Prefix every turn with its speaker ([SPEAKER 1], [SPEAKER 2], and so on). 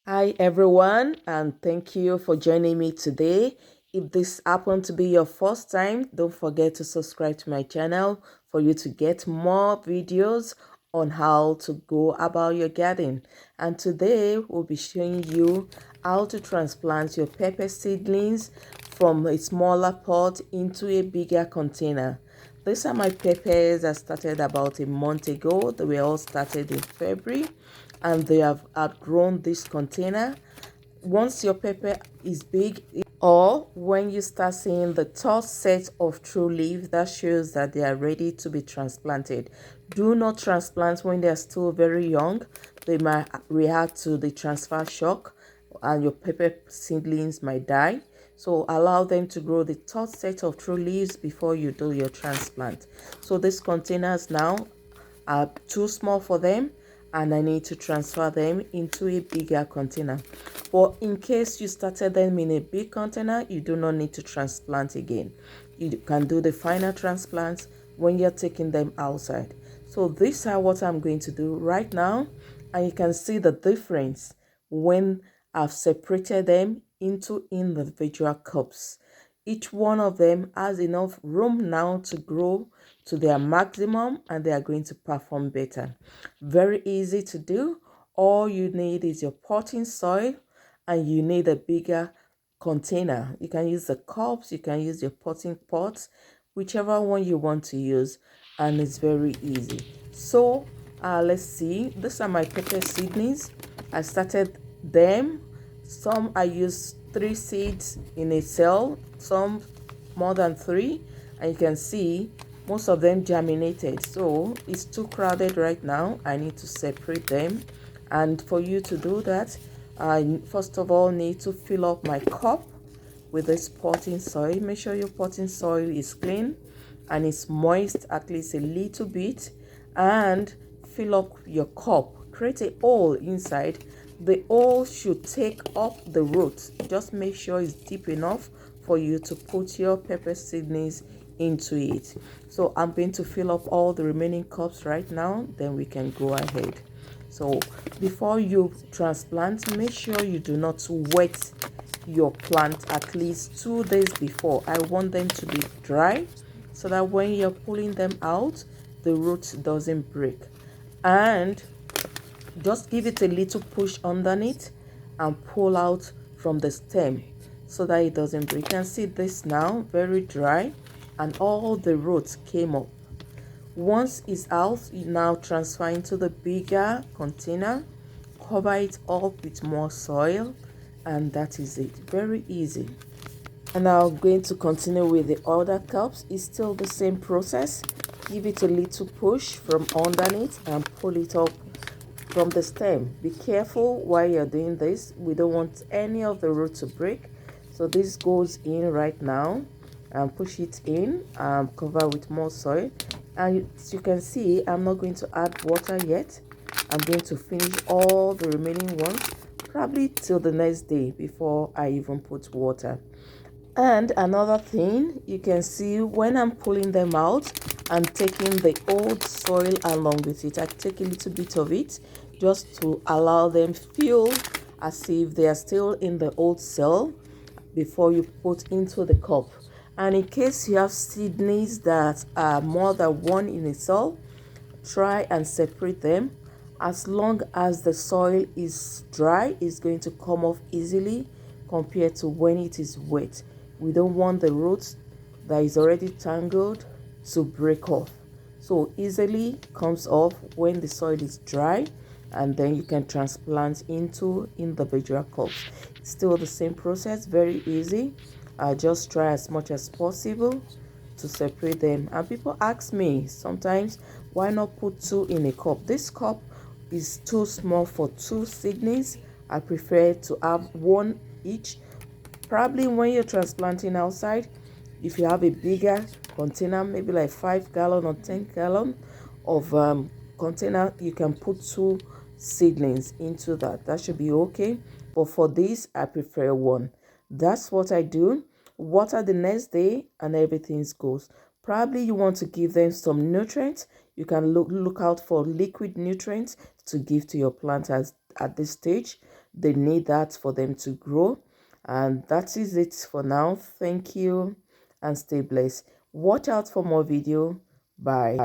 [SPEAKER 1] Hi everyone, and thank you for joining me today. If this happened to be your first time, don't forget to subscribe to my channel for you to get more videos on how to go about your garden. And today we'll be showing you how to transplant your pepper seedlings from a smaller pot into a bigger container. These are my peppers. I started about a month ago. They were all started in February and they have outgrown this container. Once your pepper is big, or when you start seeing the third set of true leaves, that shows that they are ready to be transplanted. Do not transplant when they are still very young. They might react to the transfer shock and your pepper seedlings might die. So allow them to grow the third set of true leaves before you do your transplant. So these containers now are too small for them, and I need to transfer them into a bigger container. But in case you started them in a big container, you do not need to transplant again. You can do the final transplant when you're taking them outside. So these are what I'm going to do right now, and you can see the difference when I've separated them into individual cups. Each one of them has enough room now to grow to their maximum, and they are going to perform better. Very easy to do. All you need is your potting soil, and you need a bigger container. You can use the cups, you can use your potting pots, whichever one you want to use, and it's very easy. So let's see. These are my pepper seedlings. I started them. Some I use 3 seeds in a cell, some more than 3, and you can see most of them germinated. So it's too crowded right now. I need to separate them, and for you to do that, I first of all need to fill up my cup with this potting soil. Make sure your potting soil is clean and it's moist at least a little bit, and fill up your cup. Create a hole inside. The hole should take up the roots. Just make sure it's deep enough for you to put your pepper seedlings into it. So I'm going to fill up all the remaining cups right now, then we can go ahead. So before you transplant, make sure you do not wet your plant at least 2 days before. I want them to be dry so that when you're pulling them out, the root doesn't break. And just give it a little push underneath and pull out from the stem so that it doesn't break. You can see this now, very dry, and all the roots came up. Once it's out, you now transfer into the bigger container, cover it up with more soil, and that is it. Very easy. And now I'm going to continue with the other cups. It's still the same process. Give it a little push from underneath and pull it up from the stem. Be careful while you're doing this. We don't want any of the root to break. So this goes in right now, and push it in, cover with more soil. And as you can see, I'm not going to add water yet. I'm going to finish all the remaining ones probably till the next day before I even put water. And another thing, you can see when I'm pulling them out, I'm taking the old soil along with it. I take a little bit of it just to allow them feel as if they are still in the old cell before you put into the cup. And in case you have seedlings that are more than one in a cell, try and separate them. As long as the soil is dry, it's going to come off easily compared to when it is wet. We don't want the roots that is already tangled to break off. So easily comes off when the soil is dry, and then you can transplant into individual cups. Still the same process, very easy. Just try as much as possible to separate them. And people ask me sometimes, why not put 2 in a cup? This cup is too small for 2 seedlings. I prefer to have 1 each. Probably when you're transplanting outside, if you have a bigger container, maybe like 5 gallon or 10 gallon of container, you can put 2 seedlings into that. That should be okay. But for this, I prefer 1. That's what I do. Water the next day and everything goes. Probably you want to give them some nutrients. You can look out for liquid nutrients to give to your plants at this stage. They need that for them to grow. And that is it for now. Thank you and stay blessed. Watch out for more video. Bye.